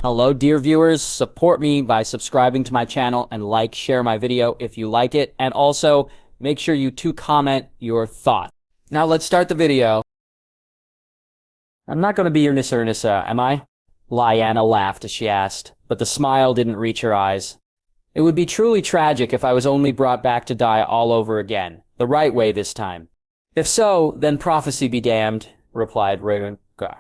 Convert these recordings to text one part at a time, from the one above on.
Hello, dear viewers. Support me by subscribing to my channel and share my video if you like it. And also, make sure you comment your thought. Now let's start the video. I'm not going to be your Nissa or Nissa, am I? Lyanna laughed as she asked, but the smile didn't reach her eyes. It would be truly tragic if I was only brought back to die all over again, the right way this time. If so, then prophecy be damned, replied Rhaegar.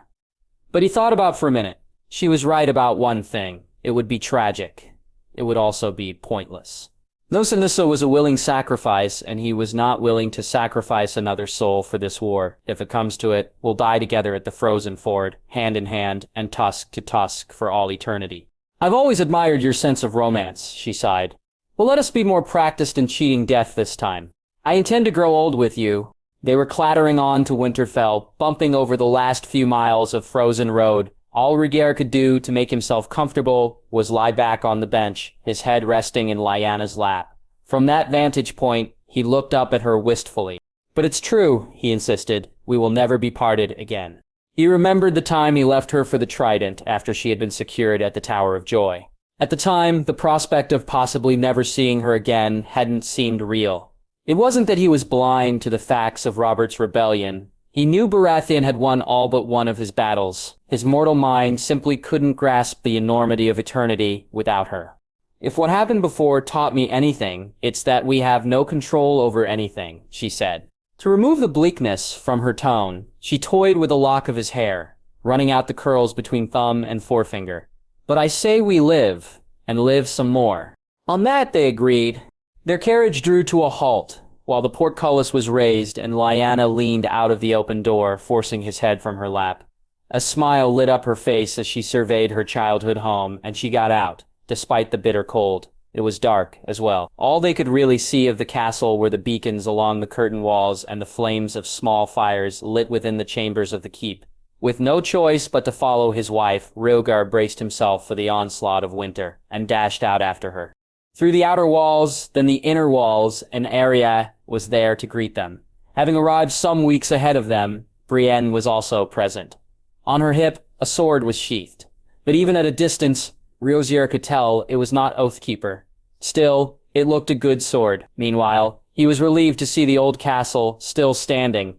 But he thought about for a minute. She was right about one thing. It would be tragic. It would also be pointless. Nissa was a willing sacrifice, and he was not willing to sacrifice another soul for this war. If it comes to it, we'll die together at the frozen ford, hand in hand, and tusk to tusk for all eternity. I've always admired your sense of romance, she sighed. Well, let us be more practiced in cheating death this time. I intend to grow old with you. They were clattering on to Winterfell, bumping over the last few miles of frozen road. All Rhaegar could do to make himself comfortable was lie back on the bench, his head resting in Lyanna's lap. From that vantage point, he looked up at her wistfully. But it's true, he insisted, we will never be parted again. He remembered the time he left her for the Trident after she had been secured at the Tower of Joy. At the time, the prospect of possibly never seeing her again hadn't seemed real. It wasn't that he was blind to the facts of Robert's rebellion. He knew Baratheon had won all but one of his battles. His mortal mind simply couldn't grasp the enormity of eternity without her. If what happened before taught me anything, it's that we have no control over anything, she said. To remove the bleakness from her tone, she toyed with a lock of his hair, running out the curls between thumb and forefinger. But I say we live, and live some more. On that, they agreed. Their carriage drew to a halt, while the portcullis was raised and Lyanna leaned out of the open door, forcing his head from her lap. A smile lit up her face as she surveyed her childhood home, and she got out, despite the bitter cold. It was dark, as well. All they could really see of the castle were the beacons along the curtain walls and the flames of small fires lit within the chambers of the keep. With no choice but to follow his wife, Rhaegar braced himself for the onslaught of winter, and dashed out after her. Through the outer walls, then the inner walls, an Arya was there to greet them. Having arrived some weeks ahead of them, Brienne was also present. On her hip, a sword was sheathed. But even at a distance, Rhaegar could tell it was not Oathkeeper. Still, it looked a good sword. Meanwhile, he was relieved to see the old castle still standing.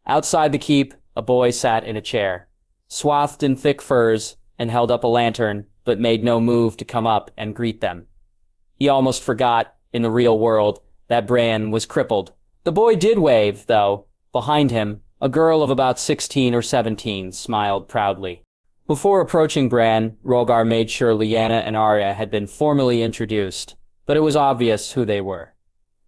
Outside the keep, a boy sat in a chair, swathed in thick furs, and held up a lantern, but made no move to come up and greet them. He almost forgot, in the real world, that Bran was crippled. The boy did wave, though. Behind him, a girl of about 16 or 17 smiled proudly. Before approaching Bran, Rhaegar made sure Lyanna and Arya had been formally introduced, but it was obvious who they were.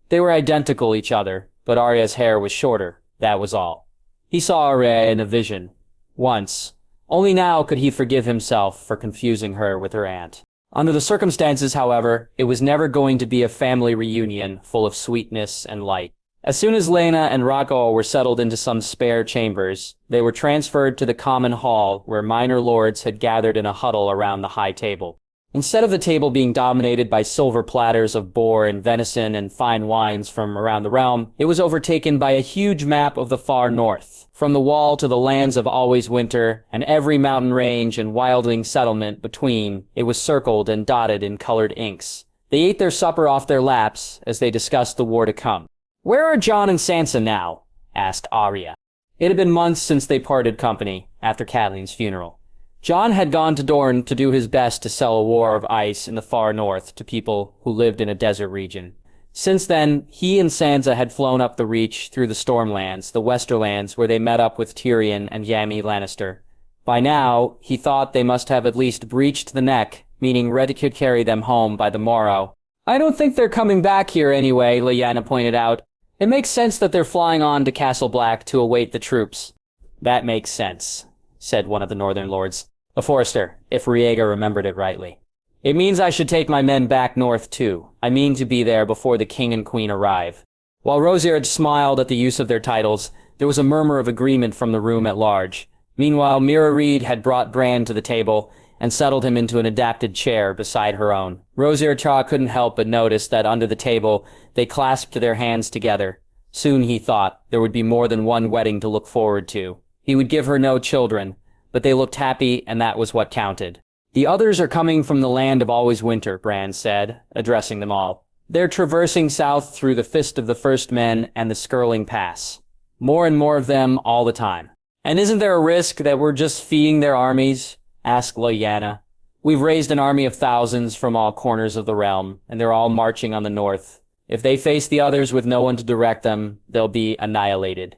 They were identical each other, but Arya's hair was shorter, that was all. He saw Arya in a vision. Once. Only now could he forgive himself for confusing her with her aunt. Under the circumstances, however, it was never going to be a family reunion full of sweetness and light. As soon as Laena and Rhaegar were settled into some spare chambers, they were transferred to the common hall where minor lords had gathered in a huddle around the high table. Instead of the table being dominated by silver platters of boar and venison and fine wines from around the realm, it was overtaken by a huge map of the far north. From the wall to the lands of Always Winter, and every mountain range and wildling settlement between, it was circled and dotted in colored inks. They ate their supper off their laps as they discussed the war to come. "Where are Jon and Sansa now?" asked Arya. It had been months since they parted company, after Catelyn's funeral. Jon had gone to Dorne to do his best to sell a war of ice in the far north to people who lived in a desert region. Since then, he and Sansa had flown up the Reach through the Stormlands, the Westerlands, where they met up with Tyrion and Jaime Lannister. By now, he thought they must have at least breached the neck, meaning Red could carry them home by the morrow. "I don't think they're coming back here anyway," Lyanna pointed out. "It makes sense that they're flying on to Castle Black to await the troops." "That makes sense," said one of the Northern Lords. A Forester, if Rhaegar remembered it rightly. "It means I should take my men back north, too. I mean to be there before the king and queen arrive." While Rhaegar smiled at the use of their titles, there was a murmur of agreement from the room at large. Meanwhile, Mira Reed had brought Bran to the table and settled him into an adapted chair beside her own. Rhaegar couldn't help but notice that under the table, they clasped their hands together. Soon, he thought, there would be more than one wedding to look forward to. He would give her no children, but they looked happy, and that was what counted. The others are coming from the land of always winter, Bran said, addressing them all. They're traversing south through the Fist of the First Men and the Skirling Pass. More and more of them all the time. And isn't there a risk that we're just feeding their armies? Asked Lyanna. We've raised an army of thousands from all corners of the realm, and they're all marching on the north. If they face the others with no one to direct them, they'll be annihilated.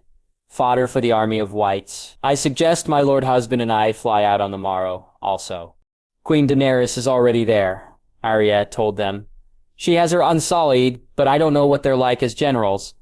Fodder for the army of whites. I suggest my lord husband and I fly out on the morrow, also. Queen Daenerys is already there, Arya told them. She has her unsullied, but I don't know what they're like as generals.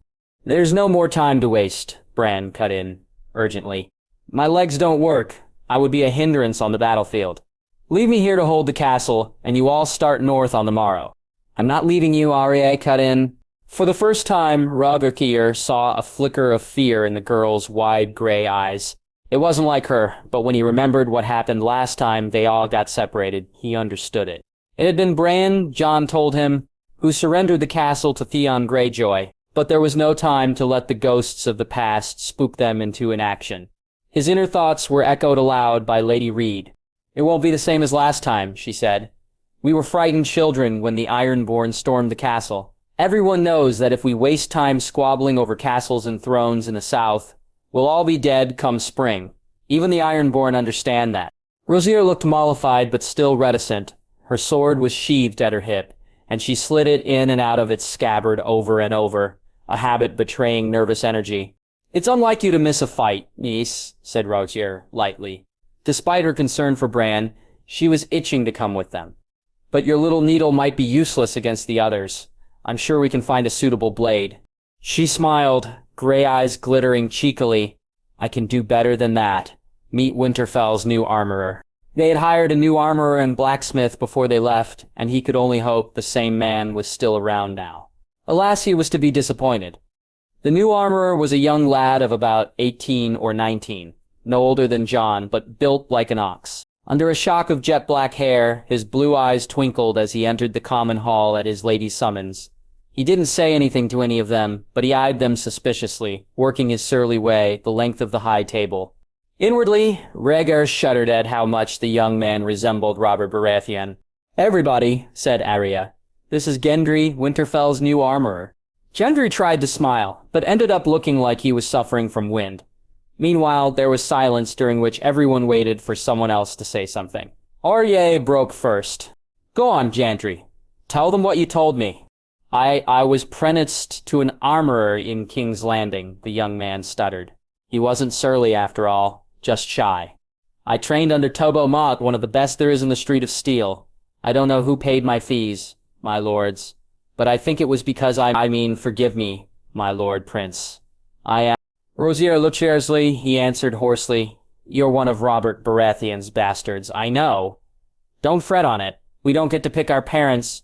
There's no more time to waste, Bran cut in, urgently. My legs don't work. I would be a hindrance on the battlefield. Leave me here to hold the castle, and you all start north on the morrow. I'm not leaving you, Arya cut in. For the first time, Rhaegar saw a flicker of fear in the girl's wide gray eyes. It wasn't like her, but when he remembered what happened last time they all got separated, he understood it. It had been Bran, Jon told him, who surrendered the castle to Theon Greyjoy, but there was no time to let the ghosts of the past spook them into inaction. His inner thoughts were echoed aloud by Lady Reed. It won't be the same as last time, she said. We were frightened children when the Ironborn stormed the castle. Everyone knows that if we waste time squabbling over castles and thrones in the south, we'll all be dead come spring. Even the Ironborn understand that. Rhaegar looked mollified but still reticent. Her sword was sheathed at her hip, and she slid it in and out of its scabbard over and over, a habit betraying nervous energy. It's unlike you to miss a fight, niece, said Rhaegar lightly. Despite her concern for Bran, she was itching to come with them. But your little needle might be useless against the others. I'm sure we can find a suitable blade. She smiled, gray eyes glittering cheekily. I can do better than that. Meet Winterfell's new armorer. They had hired a new armorer and blacksmith before they left, and he could only hope the same man was still around now. Alas, he was to be disappointed. The new armorer was a young lad of about 18 or 19, no older than Jon, but built like an ox. Under a shock of jet-black hair, his blue eyes twinkled as he entered the common hall at his lady's summons. He didn't say anything to any of them, but he eyed them suspiciously, working his surly way the length of the high table. Inwardly, Rhaegar shuddered at how much the young man resembled Robert Baratheon. Everybody, said Arya. This is Gendry, Winterfell's new armorer. Gendry tried to smile, but ended up looking like he was suffering from wind. Meanwhile, there was silence during which everyone waited for someone else to say something. Arya broke first. Go on, Gendry. Tell them what you told me. I was apprenticed to an armorer in King's Landing, the young man stuttered. He wasn't surly after all, just shy. I trained under Tobo Mott, one of the best there is in the Street of Steel. I don't know who paid my fees, my lords, but I think it was because I mean, forgive me, my lord prince. I am... Rhaegar Lucersley, he answered hoarsely. You're one of Robert Baratheon's bastards, I know. Don't fret on it. We don't get to pick our parents.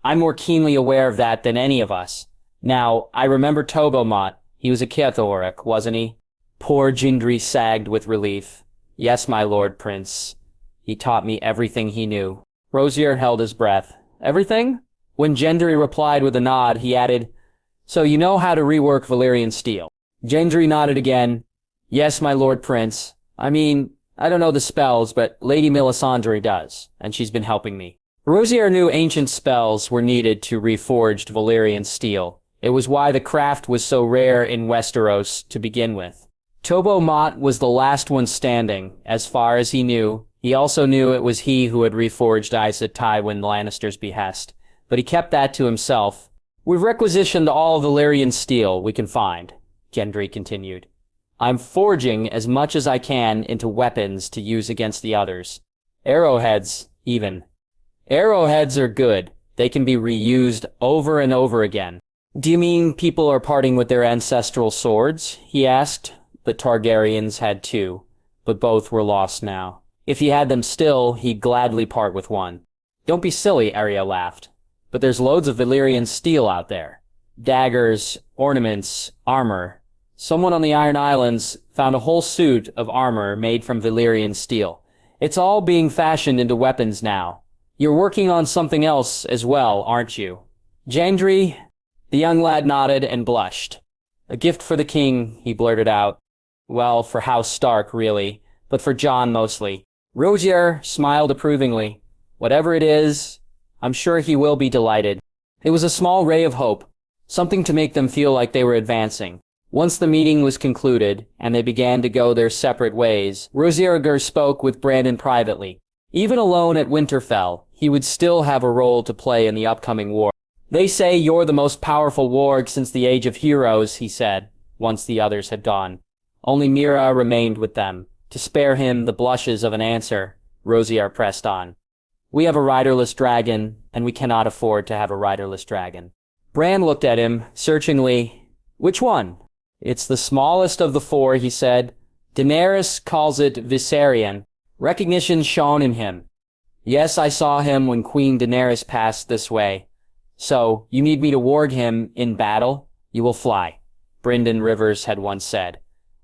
I'm more keenly aware of that than any of us. Now, I remember Tobo Mott. He was a Catholic, wasn't he? Poor Gendry sagged with relief. Yes, my lord prince. He taught me everything he knew. Rhaegar held his breath. Everything? When Gendry replied with a nod, he added, So you know how to rework Valyrian steel. Gendry nodded again. Yes, my lord prince. I mean, I don't know the spells, but Lady Melisandre does, and she's been helping me. Rhaegar knew ancient spells were needed to reforged Valyrian steel. It was why the craft was so rare in Westeros to begin with. Tobo Mott was the last one standing, as far as he knew. He also knew it was he who had reforged ice at Tywin Lannister's behest, but he kept that to himself. We've requisitioned all Valyrian steel we can find, Gendry continued. I'm forging as much as I can into weapons to use against the others. Arrowheads, even. Arrowheads are good. They can be reused over and over again. Do you mean people are parting with their ancestral swords? He asked. The Targaryens had two, but both were lost now. If he had them still, he'd gladly part with one. Don't be silly, Arya laughed. But there's loads of Valyrian steel out there. Daggers, ornaments, armor. Someone on the Iron Islands found a whole suit of armor made from Valyrian steel. It's all being fashioned into weapons now. You're working on something else as well, aren't you? Gendry? The young lad nodded and blushed. A gift for the king, he blurted out. Well, for House Stark, really, but for Jon mostly. Rozier smiled approvingly. Whatever it is, I'm sure he will be delighted. It was a small ray of hope, something to make them feel like they were advancing. Once the meeting was concluded, and they began to go their separate ways, Rozier spoke with Brandon privately. Even alone at Winterfell, he would still have a role to play in the upcoming war. They say you're the most powerful warg since the Age of Heroes, he said, once the others had gone. Only Mira remained with them. To spare him the blushes of an answer, Rozier pressed on. We have a riderless dragon, and we cannot afford to have a riderless dragon. Bran looked at him, searchingly. Which one? It's the smallest of the four, he said. Daenerys calls it Viserion. Recognition shone in him. Yes, I saw him when Queen Daenerys passed this way. So, you need me to warg him in battle? You will fly, Brynden Rivers had once said.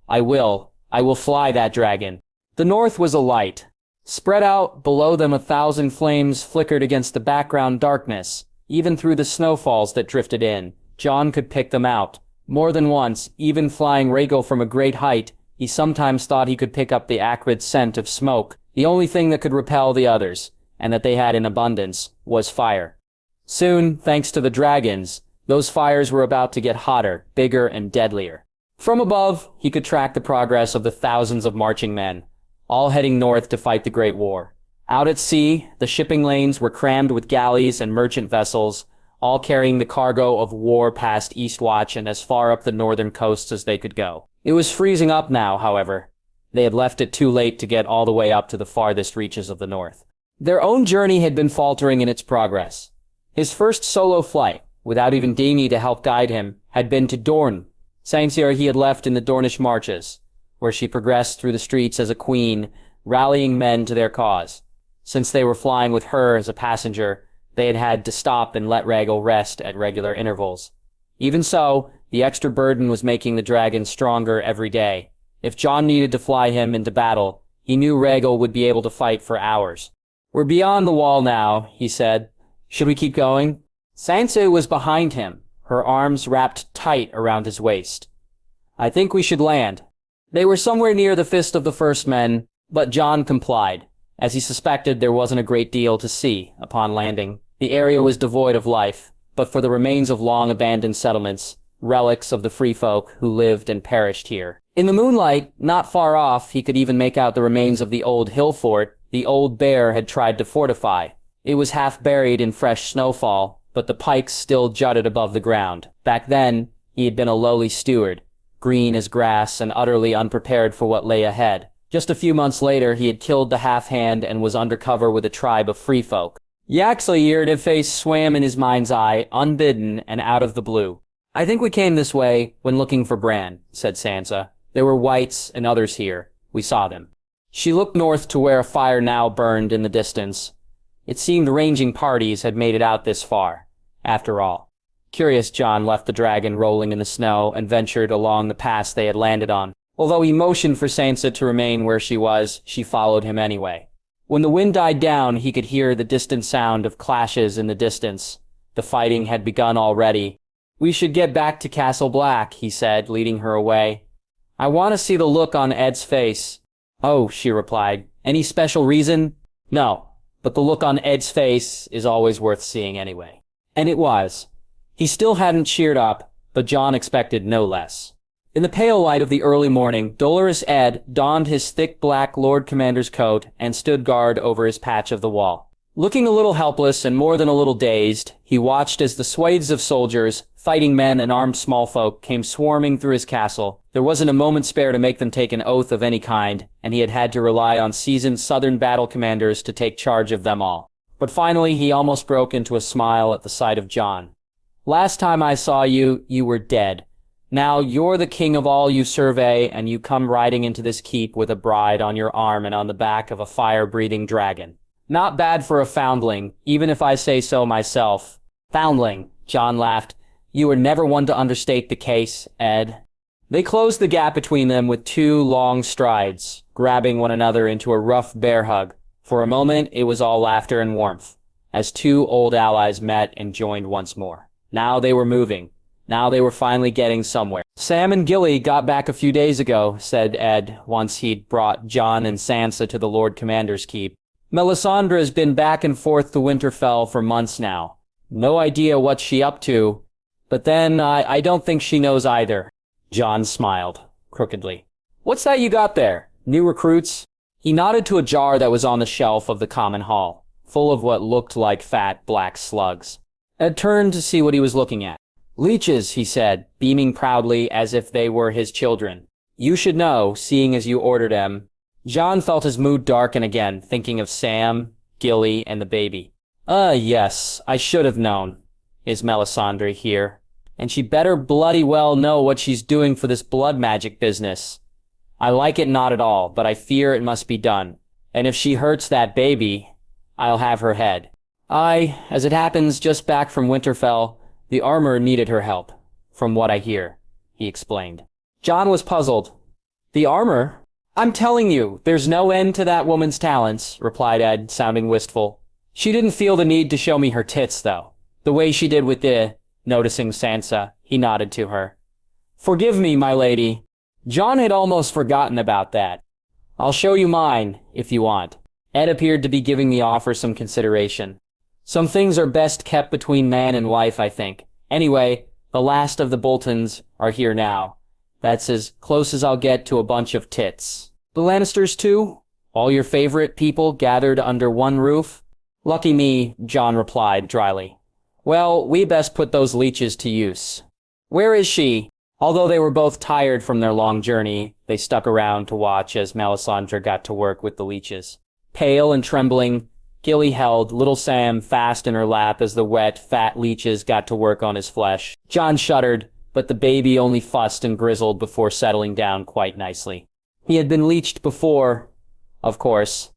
I will fly that dragon. The north was alight. Spread out below them 1,000 flames flickered against the background darkness. Even through the snowfalls that drifted in, Jon could pick them out. More than once, even flying Rhaegal from a great height, he sometimes thought he could pick up the acrid scent of smoke. The only thing that could repel the others, and that they had in abundance, was fire. Soon, thanks to the dragons, those fires were about to get hotter, bigger, and deadlier. From above, he could track the progress of the thousands of marching men, all heading north to fight the Great War. Out at sea, the shipping lanes were crammed with galleys and merchant vessels, all carrying the cargo of war past Eastwatch and as far up the northern coasts as they could go. It was freezing up now, however. They had left it too late to get all the way up to the farthest reaches of the north. Their own journey had been faltering in its progress. His first solo flight, without even Dany to help guide him, had been to Dorne. Sainsier he had left in the Dornish marches, where she progressed through the streets as a queen, rallying men to their cause. Since they were flying with her as a passenger, they had had to stop and let Rhaegal rest at regular intervals. Even so, the extra burden was making the dragon stronger every day. If Jon needed to fly him into battle, he knew Rhaegal would be able to fight for hours. We're beyond the wall now, he said. Should we keep going? Sansa was behind him, her arms wrapped tight around his waist. I think we should land. They were somewhere near the Fist of the First Men, but Jon complied. As he suspected, there wasn't a great deal to see upon landing. The area was devoid of life, but for the remains of long-abandoned settlements, relics of the free folk who lived and perished here. In the moonlight, not far off, he could even make out the remains of the old hill fort the old bear had tried to fortify. It was half buried in fresh snowfall, but the pikes still jutted above the ground. Back then, he had been a lowly steward, green as grass and utterly unprepared for what lay ahead. Just a few months later, he had killed the half-hand and was undercover with a tribe of free folk. Yaxley's irritated face swam in his mind's eye, unbidden and out of the blue. I think we came this way when looking for Bran, said Sansa. There were whites and others here. We saw them. She looked north to where a fire now burned in the distance. It seemed ranging parties had made it out this far, after all. Curious, Jon left the dragon rolling in the snow and ventured along the pass they had landed on. Although he motioned for Sansa to remain where she was, she followed him anyway. When the wind died down, he could hear the distant sound of clashes in the distance. The fighting had begun already. We should get back to Castle Black, he said, leading her away. I want to see the look on Ed's face. Oh, she replied. Any special reason? No, but the look on Ed's face is always worth seeing anyway. And it was. He still hadn't cheered up, but Jon expected no less. In the pale light of the early morning, Dolorous Ed donned his thick black Lord Commander's coat and stood guard over his patch of the wall. Looking a little helpless and more than a little dazed, he watched as the swathes of soldiers, fighting men and armed small folk came swarming through his castle. There wasn't a moment spare to make them take an oath of any kind, and he had had to rely on seasoned southern battle commanders to take charge of them all. But finally, he almost broke into a smile at the sight of Jon. Last time I saw you, you were dead. Now you're the king of all you survey, and you come riding into this keep with a bride on your arm and on the back of a fire-breathing dragon. Not bad for a foundling, even if I say so myself. Foundling, Jon laughed. You were never one to understate the case, Ed. They closed the gap between them with 2 long strides, grabbing one another into a rough bear hug. For a moment, it was all laughter and warmth, as 2 old allies met and joined once more. Now they were moving. Now they were finally getting somewhere. Sam and Gilly got back a few days ago, said Ed, once he'd brought Jon and Sansa to the Lord Commander's keep. Melisandre's been back and forth to Winterfell for months now. No idea what she's up to, but then I don't think she knows either. Jon smiled, crookedly. What's that you got there? New recruits? He nodded to a jar that was on the shelf of the common hall, full of what looked like fat black slugs. Ed turned to see what he was looking at. Leeches, he said, beaming proudly as if they were his children. You should know, seeing as you ordered them. Jon felt his mood darken again, thinking of Sam, Gilly, and the baby. Yes, I should have known. Is Melisandre here? And she better bloody well know what she's doing for this blood magic business. I like it not at all, but I fear it must be done. And if she hurts that baby, I'll have her head. As it happens, just back from Winterfell, the armor needed her help, from what I hear, he explained. Jon was puzzled. The armor? I'm telling you, there's no end to that woman's talents, replied Ed, sounding wistful. She didn't feel the need to show me her tits, though. The way she did with noticing Sansa, he nodded to her. Forgive me, my lady. Jon had almost forgotten about that. I'll show you mine, if you want. Ed appeared to be giving the offer some consideration. Some things are best kept between man and wife, I think. Anyway, the last of the Boltons are here now. That's as close as I'll get to a bunch of tits. The Lannisters, too? All your favorite people gathered under one roof? Lucky me, Jon replied dryly. Well, we best put those leeches to use. Where is she? Although they were both tired from their long journey, they stuck around to watch as Melisandre got to work with the leeches. Pale and trembling, Gilly held little Sam fast in her lap as the wet, fat leeches got to work on his flesh. Jon shuddered, but the baby only fussed and grizzled before settling down quite nicely. He had been leeched before, of course.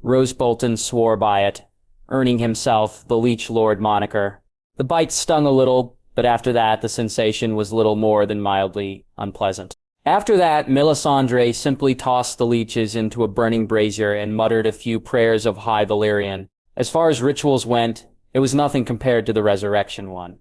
Roose Bolton swore by it, earning himself the Leech Lord moniker. The bite stung a little, but after that the sensation was little more than mildly unpleasant. After that, Melisandre simply tossed the leeches into a burning brazier and muttered a few prayers of High Valyrian. As far as rituals went, it was nothing compared to the resurrection one.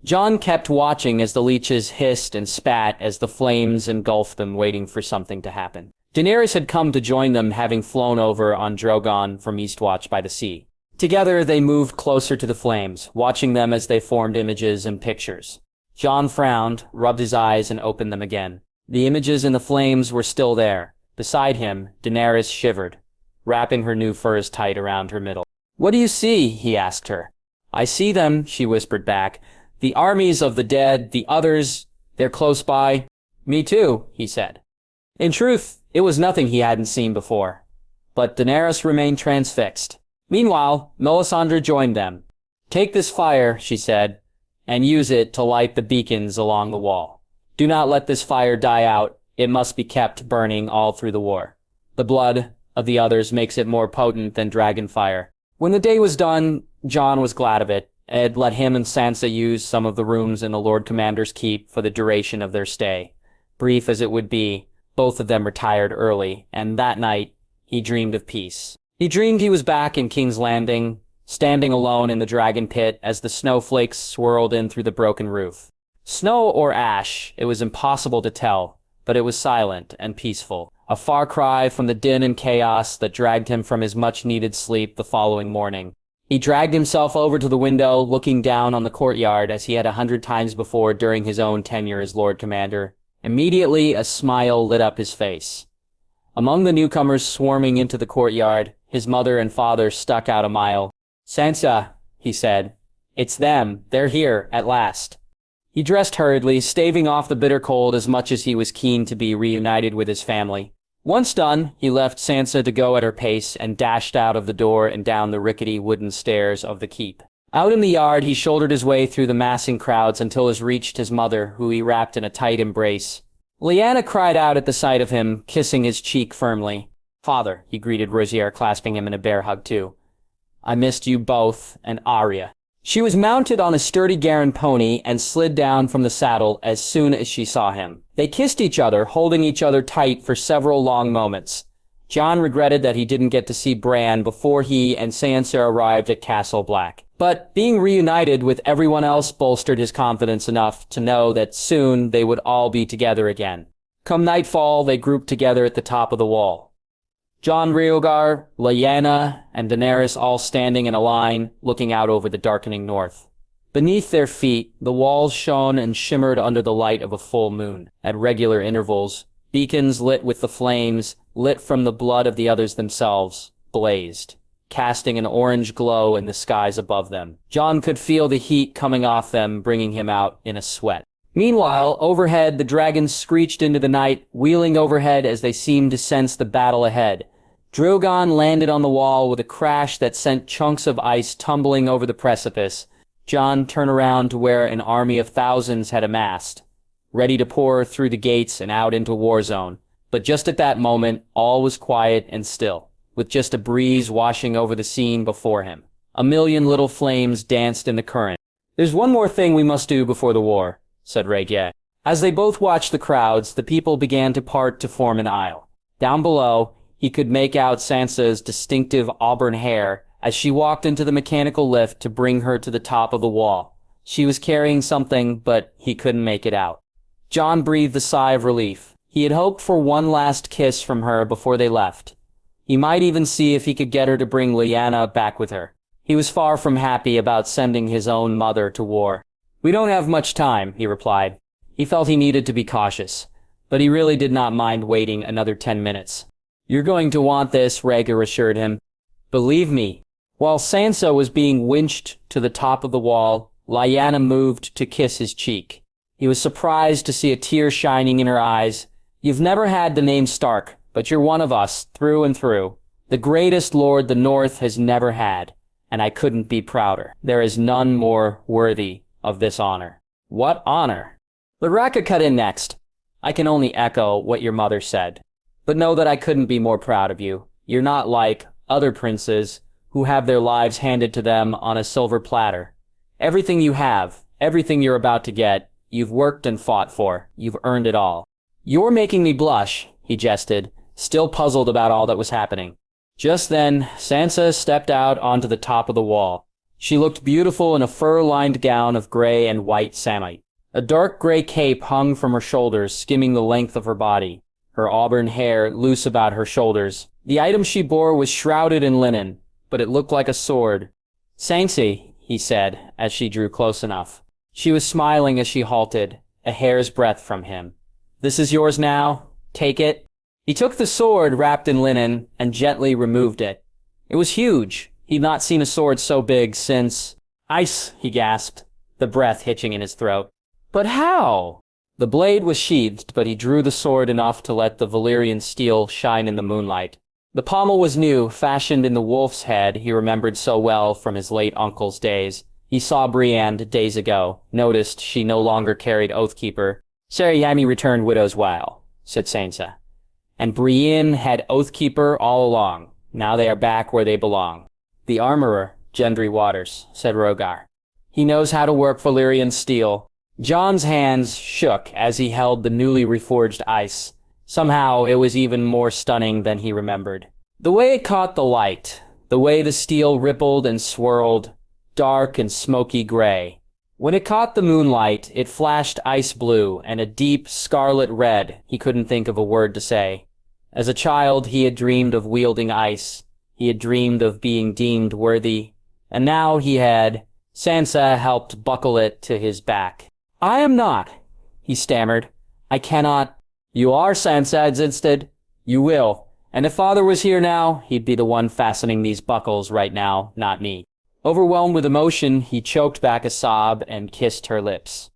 Jon kept watching as the leeches hissed and spat as the flames engulfed them, waiting for something to happen. Daenerys had come to join them, having flown over on Drogon from Eastwatch by the sea. Together, they moved closer to the flames, watching them as they formed images and pictures. Jon frowned, rubbed his eyes, and opened them again. The images in the flames were still there. Beside him, Daenerys shivered, wrapping her new furs tight around her middle. What do you see? He asked her. I see them, she whispered back. The armies of the dead, the others, they're close by. Me too, he said. In truth, it was nothing he hadn't seen before. But Daenerys remained transfixed. Meanwhile, Melisandre joined them. Take this fire, she said, and use it to light the beacons along the wall. Do not let this fire die out. It must be kept burning all through the war. The blood of the others makes it more potent than dragon fire. When the day was done, Jon was glad of it. Ed let him and Sansa use some of the rooms in the Lord Commander's keep for the duration of their stay. Brief as it would be, both of them retired early, and that night, he dreamed of peace. He dreamed he was back in King's Landing, standing alone in the dragon pit as the snowflakes swirled in through the broken roof. Snow or ash, it was impossible to tell, but it was silent and peaceful, a far cry from the din and chaos that dragged him from his much-needed sleep the following morning. He dragged himself over to the window, looking down on the courtyard as he had 100 times before during his own tenure as Lord Commander. Immediately, a smile lit up his face. Among the newcomers swarming into the courtyard, his mother and father stuck out a mile. Sansa, he said. It's them. They're here, at last. He dressed hurriedly, staving off the bitter cold as much as he was keen to be reunited with his family. Once done, he left Sansa to go at her pace and dashed out of the door and down the rickety wooden stairs of the keep. Out in the yard, he shouldered his way through the massing crowds until he reached his mother, who he wrapped in a tight embrace. Lyanna cried out at the sight of him, kissing his cheek firmly. Father, he greeted Rosier, clasping him in a bear hug too. I missed you both, and Arya. She was mounted on a sturdy Garen pony and slid down from the saddle as soon as she saw him. They kissed each other, holding each other tight for several long moments. Jon regretted that he didn't get to see Bran before he and Sansa arrived at Castle Black. But being reunited with everyone else bolstered his confidence enough to know that soon they would all be together again. Come nightfall, they grouped together at the top of the wall. Jon Rhaegar, Lyanna, and Daenerys all standing in a line, looking out over the darkening north. Beneath their feet, the walls shone and shimmered under the light of a full moon. At regular intervals, beacons lit with the flames, lit from the blood of the others themselves, blazed, casting an orange glow in the skies above them. Jon could feel the heat coming off them, bringing him out in a sweat. Meanwhile, overhead, the dragons screeched into the night, wheeling overhead as they seemed to sense the battle ahead. Drogon landed on the wall with a crash that sent chunks of ice tumbling over the precipice. Jon turned around to where an army of thousands had amassed, ready to pour through the gates and out into war zone. But just at that moment, all was quiet and still, with just a breeze washing over the scene before him. A million little flames danced in the current. "There's one more thing we must do before the war," said Rhaegar. As they both watched the crowds, the people began to part to form an aisle. Down below, he could make out Sansa's distinctive auburn hair as she walked into the mechanical lift to bring her to the top of the wall. She was carrying something, but he couldn't make it out. Jon breathed a sigh of relief. He had hoped for one last kiss from her before they left. He might even see if he could get her to bring Lyanna back with her. He was far from happy about sending his own mother to war. "We don't have much time," he replied. He felt he needed to be cautious, but he really did not mind waiting another 10 minutes. "You're going to want this," Rhaegar assured him. "Believe me." While Sansa was being winched to the top of the wall, Lyanna moved to kiss his cheek. He was surprised to see a tear shining in her eyes. "You've never had the name Stark, but you're one of us, through and through. The greatest lord the North has never had, and I couldn't be prouder. There is none more worthy of this honor." "What honor?" Laraka cut in next. "I can only echo what your mother said. But know that I couldn't be more proud of you. You're not like other princes who have their lives handed to them on a silver platter. Everything you have, everything you're about to get, you've worked and fought for. You've earned it all." "You're making me blush," he jested, still puzzled about all that was happening. Just then, Sansa stepped out onto the top of the wall. She looked beautiful in a fur-lined gown of gray and white samite. A dark gray cape hung from her shoulders, skimming the length of her body, her auburn hair loose about her shoulders. The item she bore was shrouded in linen, but it looked like a sword. "Sansa," he said, as she drew close enough. She was smiling as she halted, a hair's breadth from him. "This is yours now. Take it." He took the sword wrapped in linen and gently removed it. It was huge. He'd not seen a sword so big since... "Ice," he gasped, the breath hitching in his throat. "But how?" The blade was sheathed, but he drew the sword enough to let the Valyrian steel shine in the moonlight. The pommel was new, fashioned in the wolf's head he remembered so well from his late uncle's days. He saw Brienne days ago, noticed she no longer carried Oathkeeper. "Sir Yami returned widow's wail," said Sansa. "And Brienne had Oathkeeper all along. Now they are back where they belong." "The armorer, Gendry Waters," said Rhaegar. "He knows how to work Valyrian steel." Jon's hands shook as he held the newly reforged ice. Somehow, it was even more stunning than he remembered. The way it caught the light, the way the steel rippled and swirled, dark and smoky gray. When it caught the moonlight, it flashed ice blue and a deep scarlet red. He couldn't think of a word to say. As a child, he had dreamed of wielding ice. He had dreamed of being deemed worthy. And now he had... Sansa helped buckle it to his back. "I am not," he stammered. "I cannot..." "You are," Sansa insisted. "You will. And if Father was here now, he'd be the one fastening these buckles right now, not me." Overwhelmed with emotion, he choked back a sob and kissed her lips.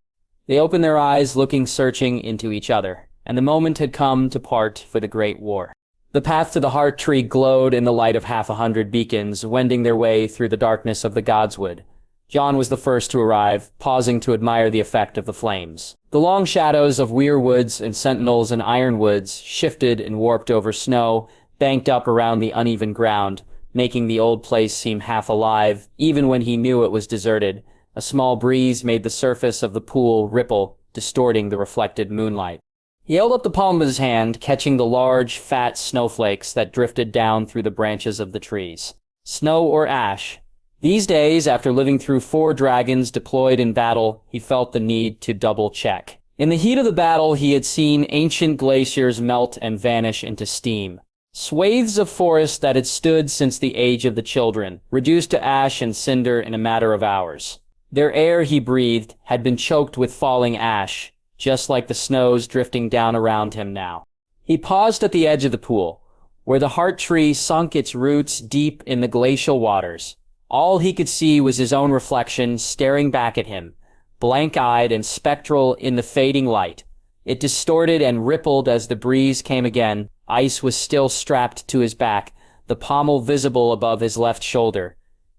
They opened their eyes, looking searching into each other, and the moment had come to part for the Great War. The path to the Heart Tree glowed in the light of 100 beacons, wending their way through the darkness of the Godswood. Jon was the first to arrive, pausing to admire the effect of the flames. The long shadows of weirwoods and sentinels and ironwoods shifted and warped over snow, banked up around the uneven ground, making the old place seem half alive, even when he knew it was deserted. A small breeze made the surface of the pool ripple, distorting the reflected moonlight. He held up the palm of his hand, catching the large, fat snowflakes that drifted down through the branches of the trees. Snow or ash, These days, after living through 4 dragons deployed in battle, he felt the need to double-check. In the heat of the battle, he had seen ancient glaciers melt and vanish into steam. Swathes of forest that had stood since the age of the children, reduced to ash and cinder in a matter of hours. Their air he breathed had been choked with falling ash, just like the snows drifting down around him now. He paused at the edge of the pool, where the heart tree sunk its roots deep in the glacial waters. All he could see was his own reflection staring back at him, blank-eyed and spectral in the fading light. It distorted and rippled as the breeze came again. Ice was still strapped to his back, the pommel visible above his left shoulder.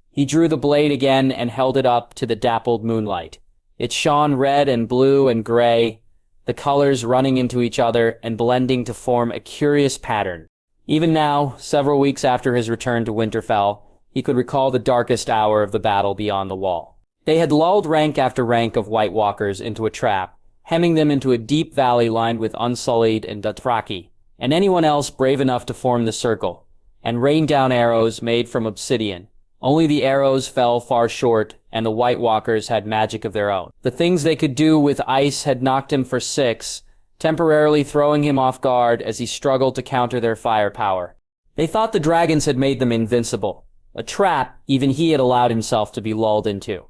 He drew the blade again and held it up to the dappled moonlight. It shone red and blue and gray, the colors running into each other and blending to form a curious pattern. Even now, several weeks after his return to Winterfell, he could recall the darkest hour of the battle beyond the wall. They had lulled rank after rank of White Walkers into a trap, hemming them into a deep valley lined with Unsullied and Dothraki, and anyone else brave enough to form the circle, and rain down arrows made from obsidian. Only the arrows fell far short, and the White Walkers had magic of their own. The things they could do with ice had knocked him for 6, temporarily throwing him off guard as he struggled to counter their firepower. They thought the dragons had made them invincible, a trap even he had allowed himself to be lulled into.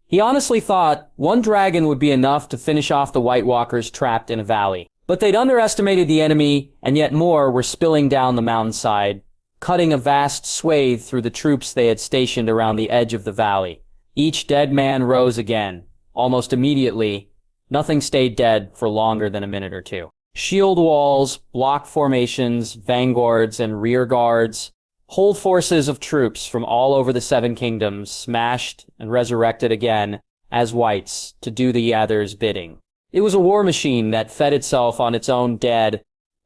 He honestly thought 1 dragon would be enough to finish off the White Walkers trapped in a valley. But they'd underestimated the enemy, and yet more were spilling down the mountainside, cutting a vast swathe through the troops they had stationed around the edge of the valley. Each dead man rose again, almost immediately. Nothing stayed dead for longer than a minute or two. Shield walls, block formations, vanguards, and rear guards, whole forces of troops from all over the 7 kingdoms smashed and resurrected again as whites to do the other's bidding. It was a war machine that fed itself on its own dead.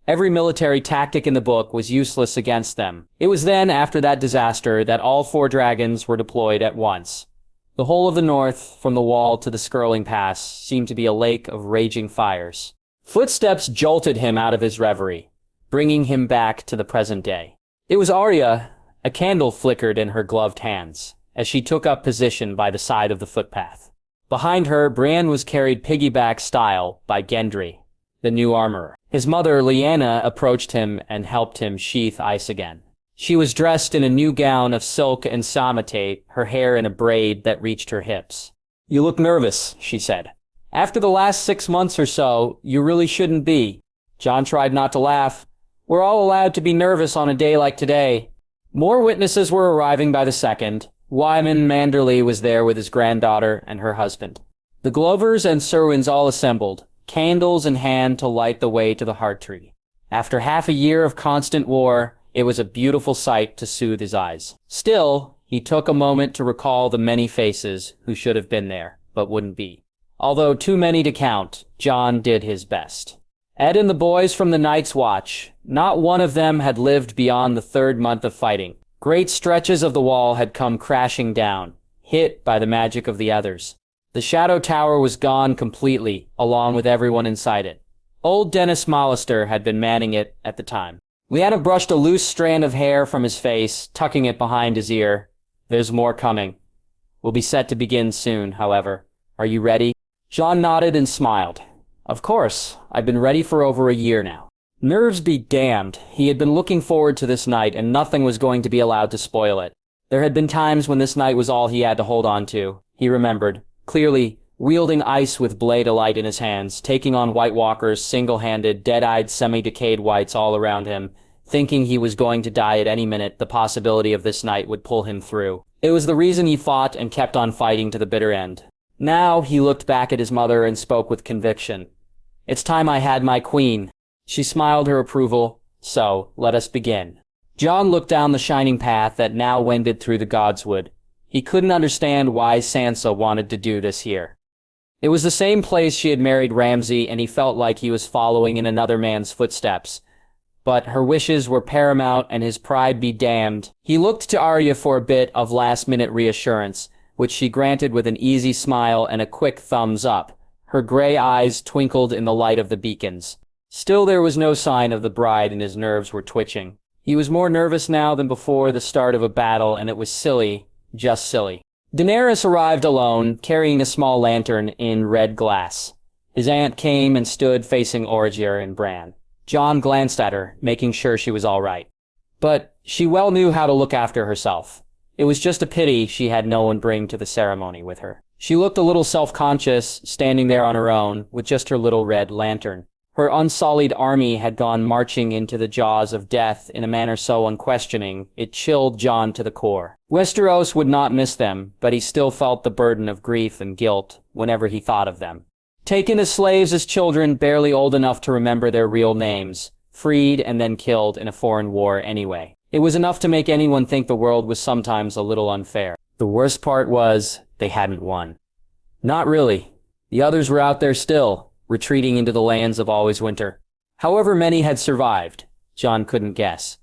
Every military tactic in the book was useless against them. It was then, after that disaster, that all 4 dragons were deployed at once. The whole of the north, from the wall to the Skirling Pass, seemed to be a lake of raging fires. Footsteps jolted him out of his reverie, bringing him back to the present day. It was Arya. A candle flickered in her gloved hands, as she took up position by the side of the footpath. Behind her, Bran was carried piggyback style by Gendry, the new armorer. His mother, Lyanna, approached him and helped him sheath ice again. She was dressed in a new gown of silk and samite, her hair in a braid that reached her hips. "You look nervous," she said. "After the last 6 months or so, you really shouldn't be." Jon tried not to laugh. "We're all allowed to be nervous on a day like today." More witnesses were arriving by the second. Wyman Manderley was there with his granddaughter and her husband. The Glovers and Serwins all assembled, candles in hand to light the way to the heart tree. After half a year of constant war, it was a beautiful sight to soothe his eyes. Still, he took a moment to recall the many faces who should have been there, but wouldn't be. Although too many to count, Jon did his best. Ed and the boys from the Night's Watch, not one of them had lived beyond the 3rd month of fighting. Great stretches of the wall had come crashing down, hit by the magic of the others. The Shadow Tower was gone completely, along with everyone inside it. Old Dennis Mollister had been manning it at the time. Lyanna brushed a loose strand of hair from his face, tucking it behind his ear. "There's more coming. We'll be set to begin soon, however. Are you ready?" Jon nodded and smiled. "Of course. I've been ready for over a year now." Nerves be damned. He had been looking forward to this night, and nothing was going to be allowed to spoil it. There had been times when this night was all he had to hold on to. He remembered, clearly, wielding ice with blade alight in his hands, taking on White Walkers, single-handed, dead-eyed, semi-decayed whites all around him, thinking he was going to die at any minute. The possibility of this night would pull him through. It was the reason he fought and kept on fighting to the bitter end. Now he looked back at his mother and spoke with conviction. "It's time I had my queen." She smiled her approval. "So, let us begin." Jon looked down the shining path that now wended through the Godswood. He couldn't understand why Sansa wanted to do this here. It was the same place she had married Ramsay, and he felt like he was following in another man's footsteps. But her wishes were paramount, and his pride be damned. He looked to Arya for a bit of last-minute reassurance, which she granted with an easy smile and a quick thumbs up. Her gray eyes twinkled in the light of the beacons. Still, there was no sign of the bride, and his nerves were twitching. He was more nervous now than before the start of a battle, and it was silly, just silly. Daenerys arrived alone, carrying a small lantern in red glass. His aunt came and stood facing Orgir and Bran. Jon glanced at her, making sure she was all right. But she well knew how to look after herself. It was just a pity she had no one bring to the ceremony with her. She looked a little self-conscious, standing there on her own, with just her little red lantern. Her unsullied army had gone marching into the jaws of death in a manner so unquestioning, it chilled Jon to the core. Westeros would not miss them, but he still felt the burden of grief and guilt whenever he thought of them. Taken as slaves as children, barely old enough to remember their real names, freed and then killed in a foreign war anyway. It was enough to make anyone think the world was sometimes a little unfair. The worst part was, they hadn't won. Not really. The others were out there still, retreating into the lands of always winter. However many had survived, Jon couldn't guess.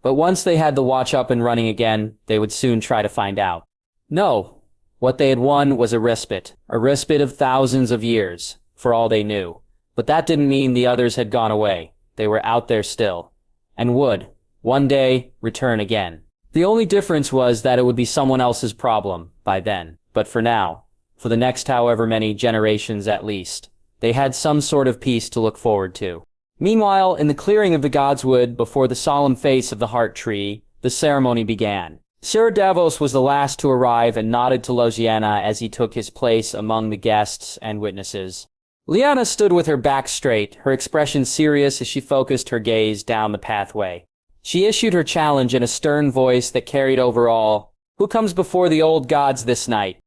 But once they had the watch up and running again, they would soon try to find out. No, what they had won was a respite of thousands of years, for all they knew. But that didn't mean the others had gone away. They were out there still, and would, one day, return again. The only difference was that it would be someone else's problem by then. But for now, for the next however many generations at least, they had some sort of peace to look forward to. Meanwhile, in the clearing of the Godswood, before the solemn face of the Heart Tree, the ceremony began. Sir Davos was the last to arrive and nodded to Lyanna as he took his place among the guests and witnesses. Lyanna stood with her back straight, her expression serious as she focused her gaze down the pathway. She issued her challenge in a stern voice that carried over all. Who comes before the old gods this night?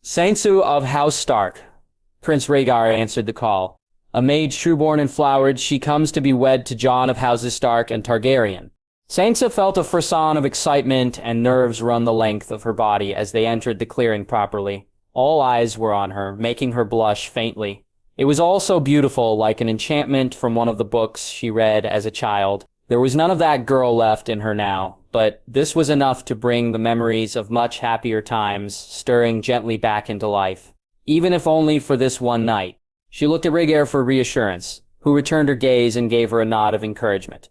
Sansa of House Stark. Prince Rhaegar answered the call. A maid trueborn and flowered, she comes to be wed to Jon of Houses Stark and Targaryen. Sansa felt a frisson of excitement and nerves run the length of her body as they entered the clearing properly. All eyes were on her, making her blush faintly. It was all so beautiful, like an enchantment from one of the books she read as a child. There was none of that girl left in her now, but this was enough to bring the memories of much happier times stirring gently back into life, even if only for this one night. She looked at Rhaegar for reassurance, who returned her gaze and gave her a nod of encouragement.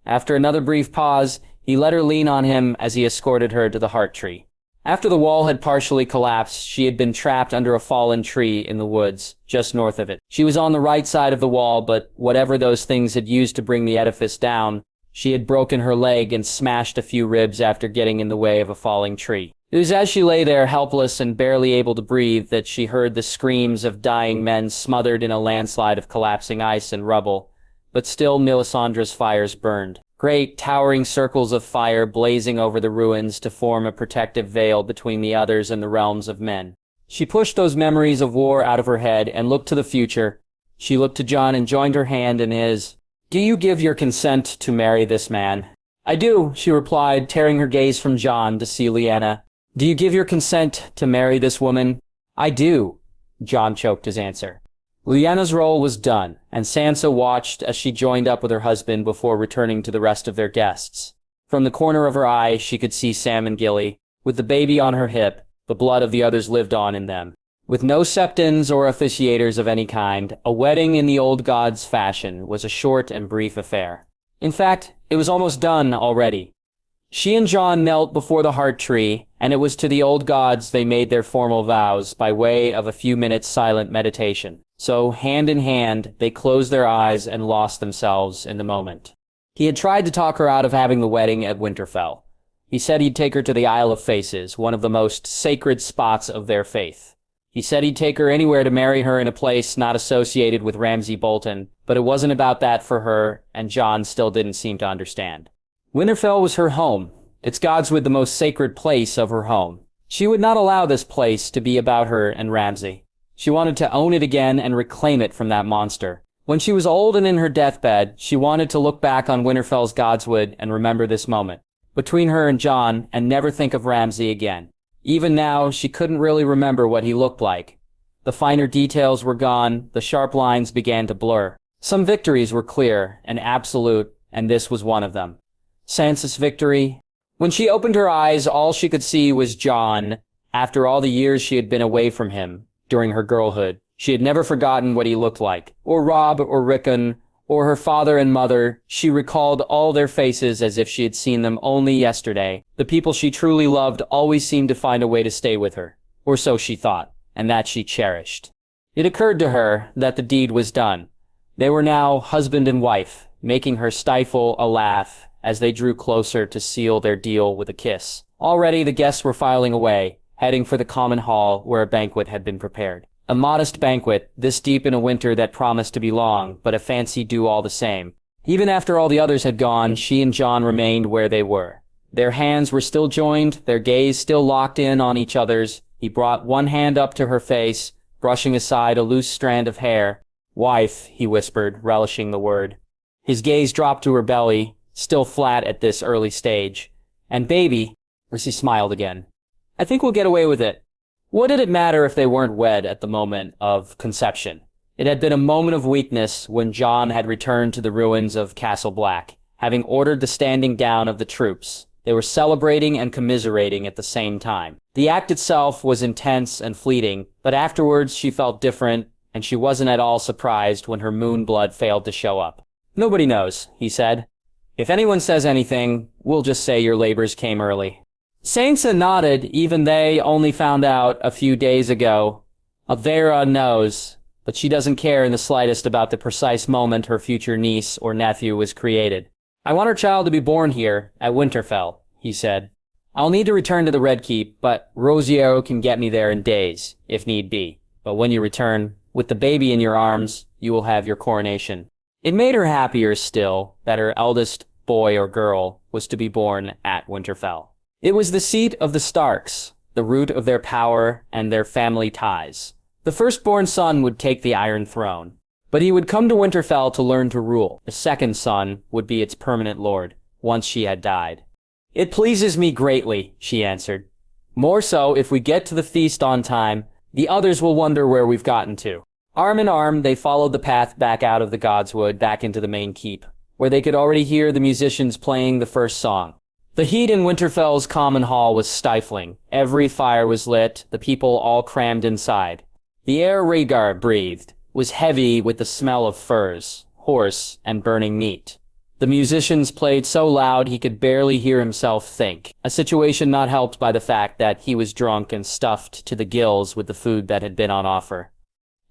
After another brief pause, he let her lean on him as he escorted her to the Heart Tree. After the wall had partially collapsed, she had been trapped under a fallen tree in the woods, just north of it. She was on the right side of the wall, but whatever those things had used to bring the edifice down, she had broken her leg and smashed a few ribs after getting in the way of a falling tree. It was as she lay there, helpless and barely able to breathe, that she heard the screams of dying men smothered in a landslide of collapsing ice and rubble. But still Melisandre's fires burned. Great, towering circles of fire blazing over the ruins to form a protective veil between the others and the realms of men. She pushed those memories of war out of her head and looked to the future. She looked to Jon and joined her hand in his. "Do you give your consent to marry this man?" "I do," she replied, tearing her gaze from Jon to see Lyanna. "Do you give your consent to marry this woman?" "I do," Jon choked his answer. Lyanna's role was done, and Sansa watched as she joined up with her husband before returning to the rest of their guests. From the corner of her eye, she could see Sam and Gilly. With the baby on her hip, the blood of the others lived on in them. With no septons or officiators of any kind, a wedding in the old gods' fashion was a short and brief affair. In fact, it was almost done already. She and Jon knelt before the Heart Tree, and it was to the old gods they made their formal vows by way of a few minutes' silent meditation. So, hand in hand, they closed their eyes and lost themselves in the moment. He had tried to talk her out of having the wedding at Winterfell. He said he'd take her to the Isle of Faces, one of the most sacred spots of their faith. He said he'd take her anywhere to marry her in a place not associated with Ramsay Bolton, but it wasn't about that for her, and Jon still didn't seem to understand. Winterfell was her home. Its Godswood the most sacred place of her home. She would not allow this place to be about her and Ramsay. She wanted to own it again and reclaim it from that monster. When she was old and in her deathbed, she wanted to look back on Winterfell's Godswood and remember this moment between her and Jon and never think of Ramsay again. Even now, she couldn't really remember what he looked like. The finer details were gone, the sharp lines began to blur. Some victories were clear and absolute, and this was one of them. Sansa's victory. When she opened her eyes, all she could see was Jon. After all the years she had been away from him, during her girlhood, she had never forgotten what he looked like, or Robb, or Rickon, or her father and mother. She recalled all their faces as if she had seen them only yesterday. The people she truly loved always seemed to find a way to stay with her, or so she thought, and that she cherished. It occurred to her that the deed was done. They were now husband and wife, making her stifle a laugh as they drew closer to seal their deal with a kiss. Already the guests were filing away, heading for the common hall where a banquet had been prepared. A modest banquet, this deep in a winter that promised to be long, but a fancy do all the same. Even after all the others had gone, she and Jon remained where they were. Their hands were still joined, their gaze still locked in on each other's. He brought one hand up to her face, brushing aside a loose strand of hair. "Wife," he whispered, relishing the word. His gaze dropped to her belly, still flat at this early stage. "And baby," she smiled again. "I think we'll get away with it." What did it matter if they weren't wed at the moment of conception? It had been a moment of weakness when Jon had returned to the ruins of Castle Black, having ordered the standing down of the troops. They were celebrating and commiserating at the same time. The act itself was intense and fleeting, but afterwards she felt different, and she wasn't at all surprised when her moon blood failed to show up. "Nobody knows," he said. "If anyone says anything, we'll just say your labors came early." Sansa nodded, even they only found out a few days ago. Avera knows, but she doesn't care in the slightest about the precise moment her future niece or nephew was created. "I want our child to be born here, at Winterfell," he said. "I'll need to return to the Red Keep, but Rosiero can get me there in days, if need be. But when you return, with the baby in your arms, you will have your coronation." It made her happier still that her eldest boy or girl was to be born at Winterfell. It was the seat of the Starks, the root of their power and their family ties. The firstborn son would take the Iron Throne, but he would come to Winterfell to learn to rule. The second son would be its permanent lord, once she had died. "It pleases me greatly," she answered. "More so if we get to the feast on time. The others will wonder where we've gotten to." Arm in arm, they followed the path back out of the Godswood, back into the main keep, where they could already hear the musicians playing the first song. The heat in Winterfell's common hall was stifling. Every fire was lit, the people all crammed inside. The air Rhaegar breathed was heavy with the smell of furs, horse, and burning meat. The musicians played so loud he could barely hear himself think, a situation not helped by the fact that he was drunk and stuffed to the gills with the food that had been on offer.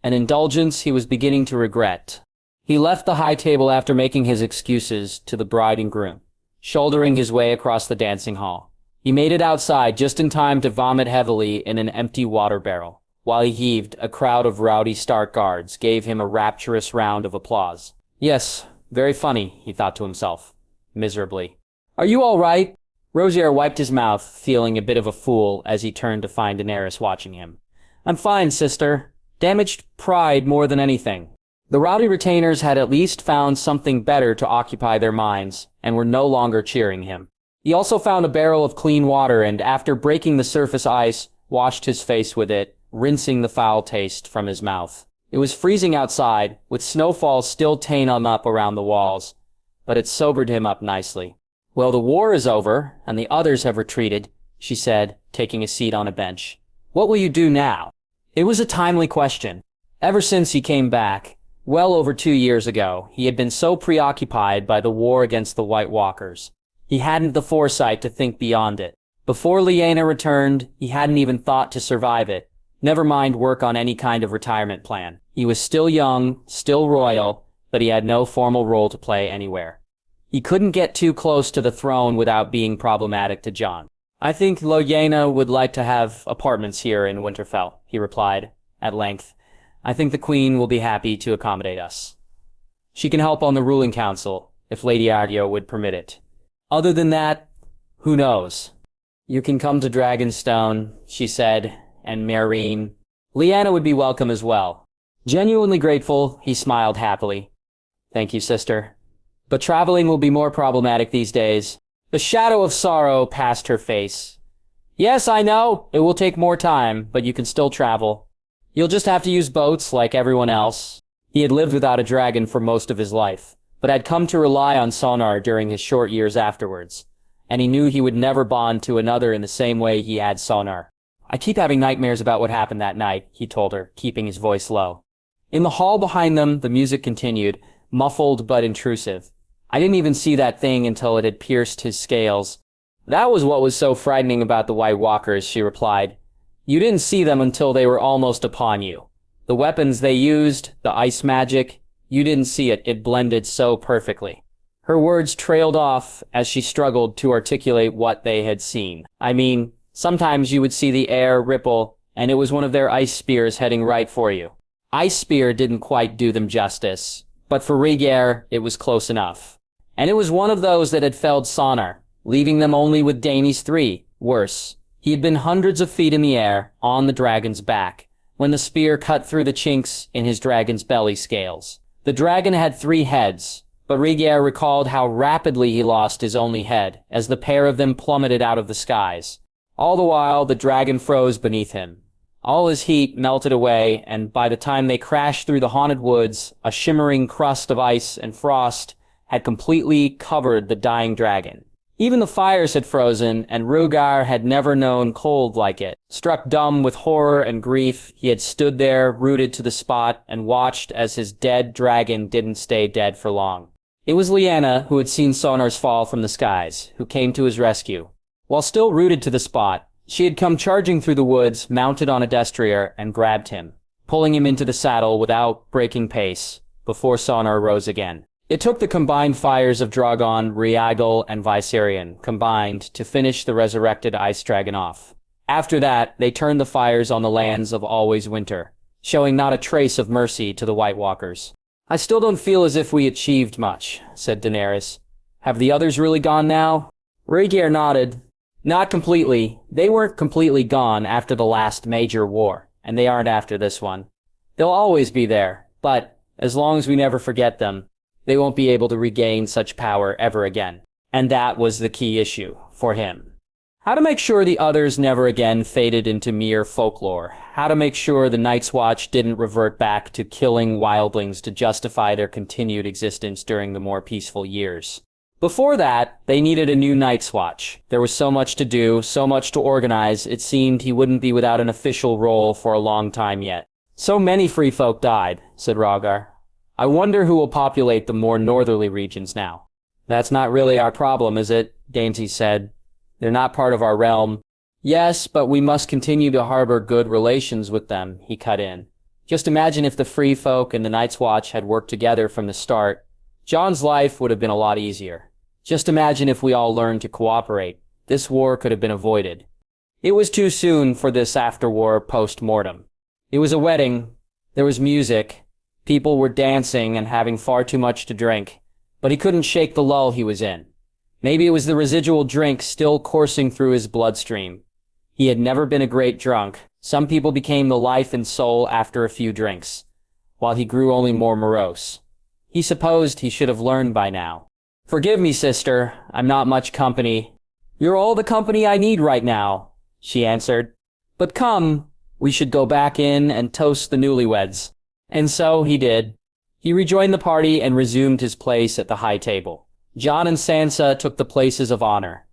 An indulgence he was beginning to regret. He left the high table after making his excuses to the bride and groom, shouldering his way across the dancing hall. He made it outside just in time to vomit heavily in an empty water barrel. While he heaved, a crowd of rowdy Stark guards gave him a rapturous round of applause. Yes, very funny, he thought to himself, miserably. "Are you all right?" Rosier wiped his mouth, feeling a bit of a fool as he turned to find Daenerys watching him. "I'm fine, sister. Damaged pride more than anything." The rowdy retainers had at least found something better to occupy their minds, and were no longer cheering him. He also found a barrel of clean water and, after breaking the surface ice, washed his face with it, rinsing the foul taste from his mouth. It was freezing outside, with snowfall still taining up around the walls, but it sobered him up nicely. "Well, the war is over, and the others have retreated," she said, taking a seat on a bench. "What will you do now?" It was a timely question. Ever since he came back, well over 2 years ago, he had been so preoccupied by the war against the White Walkers. He hadn't the foresight to think beyond it. Before Lyanna returned, he hadn't even thought to survive it, never mind work on any kind of retirement plan. He was still young, still royal, but he had no formal role to play anywhere. He couldn't get too close to the throne without being problematic to Jon. "I think Lyanna would like to have apartments here in Winterfell," he replied, at length. "I think the Queen will be happy to accommodate us. She can help on the ruling council, if Lady Ardio would permit it. Other than that, who knows?" "You can come to Dragonstone," she said, "and Meereen. Lyanna would be welcome as well." Genuinely grateful, he smiled happily. "Thank you, sister. But traveling will be more problematic these days." The shadow of sorrow passed her face. "Yes, I know. It will take more time, but you can still travel. You'll just have to use boats like everyone else." He had lived without a dragon for most of his life, but had come to rely on sonar during his short years afterwards, and he knew he would never bond to another in the same way he had sonar. "I keep having nightmares about what happened that night," he told her, keeping his voice low. In the hall behind them, the music continued, muffled but intrusive. I didn't even see that thing until it had pierced his scales. That was what was so frightening about the White Walkers, she replied. You didn't see them until they were almost upon you. The weapons they used, the ice magic, you didn't see it. It blended so perfectly. Her words trailed off as she struggled to articulate what they had seen. I mean, sometimes you would see the air ripple, and it was one of their ice spears heading right for you. Ice spear didn't quite do them justice, but for Rhaegar, it was close enough. And it was one of those that had felled Sonar, leaving them only with Dany's 3. Worse, he had been hundreds of feet in the air, on the dragon's back, when the spear cut through the chinks in his dragon's belly scales. The dragon had 3 heads, but Rhaegar recalled how rapidly he lost his only head, as the pair of them plummeted out of the skies. All the while, the dragon froze beneath him. All his heat melted away, and by the time they crashed through the haunted woods, a shimmering crust of ice and frost had completely covered the dying dragon. Even the fires had frozen, and Rhaegar had never known cold like it. Struck dumb with horror and grief, he had stood there, rooted to the spot, and watched as his dead dragon didn't stay dead for long. It was Lyanna, who had seen Sonar's fall from the skies, who came to his rescue. While still rooted to the spot, she had come charging through the woods, mounted on a destrier, and grabbed him, pulling him into the saddle without breaking pace, before Sonar rose again. It took the combined fires of Drogon, Rhaegal, and Viserion combined to finish the resurrected ice dragon off. After that, they turned the fires on the lands of Always Winter, showing not a trace of mercy to the White Walkers. I still don't feel as if we achieved much, said Daenerys. Have the others really gone now? Rhaegar nodded. Not completely. They weren't completely gone after the last major war, and they aren't after this one. They'll always be there, but as long as we never forget them, they won't be able to regain such power ever again. And that was the key issue for him. How to make sure the others never again faded into mere folklore. How to make sure the Night's Watch didn't revert back to killing wildlings to justify their continued existence during the more peaceful years. Before that, they needed a new Night's Watch. There was so much to do, so much to organize, it seemed he wouldn't be without an official role for a long time yet. So many free folk died, said Rhaegar. I wonder who will populate the more northerly regions now. That's not really our problem, is it? Dainty said. They're not part of our realm. Yes, but we must continue to harbor good relations with them, he cut in. Just imagine if the free folk and the Night's Watch had worked together from the start. Jon's life would have been a lot easier. Just imagine if we all learned to cooperate. This war could have been avoided. It was too soon for this after-war post-mortem. It was a wedding. There was music. People were dancing and having far too much to drink. But he couldn't shake the lull he was in. Maybe it was the residual drink still coursing through his bloodstream. He had never been a great drunk. Some people became the life and soul after a few drinks, while he grew only more morose. He supposed he should have learned by now. Forgive me, sister. I'm not much company. You're all the company I need right now, she answered. But come, we should go back in and toast the newlyweds. And so he did. He rejoined the party and resumed his place at the high table. Jon and Sansa took the places of honor.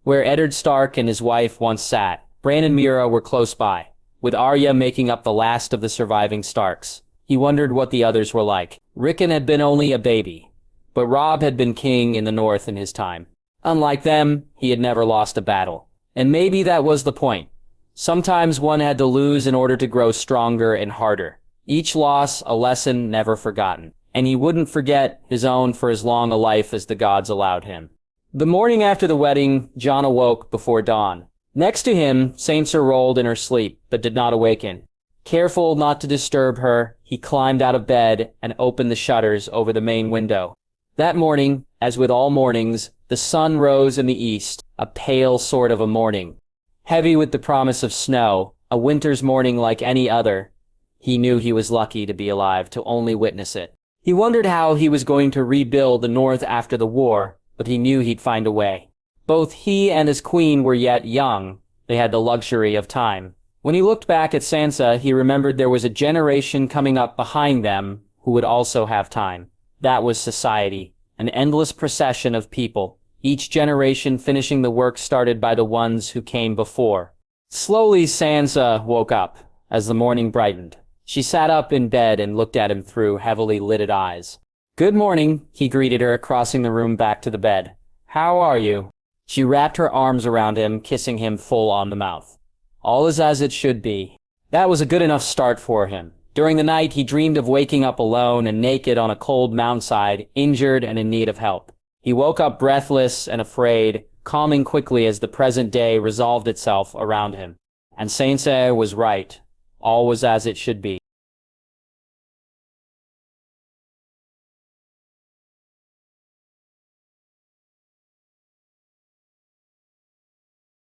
Where Eddard Stark and his wife once sat, Bran and Meera were close by, with Arya making up the last of the surviving Starks. He wondered what the others were like. Rickon had been only a baby, but Robb had been king in the north in his time. Unlike them, he had never lost a battle. And maybe that was the point. Sometimes one had to lose in order to grow stronger and harder. Each loss a lesson never forgotten. And he wouldn't forget his own for as long a life as the gods allowed him. The morning after the wedding, Jon awoke before dawn. Next to him, Sansa rolled in her sleep, but did not awaken. Careful not to disturb her, he climbed out of bed and opened the shutters over the main window. That morning, as with all mornings, the sun rose in the east, a pale sort of a morning. Heavy with the promise of snow, a winter's morning like any other. He knew he was lucky to be alive to only witness it. He wondered how he was going to rebuild the north after the war, but he knew he'd find a way. Both he and his queen were yet young. They had the luxury of time. When he looked back at Sansa, he remembered there was a generation coming up behind them who would also have time. That was society, an endless procession of people, each generation finishing the work started by the ones who came before. Slowly, Sansa woke up as the morning brightened. She sat up in bed and looked at him through heavily lidded eyes. "Good morning," he greeted her, crossing the room back to the bed. "How are you?" She wrapped her arms around him, kissing him full on the mouth. All is as it should be. That was a good enough start for him. During the night, he dreamed of waking up alone and naked on a cold mountainside, injured and in need of help. He woke up breathless and afraid, calming quickly as the present day resolved itself around him. And Saint was right. All was as it should be.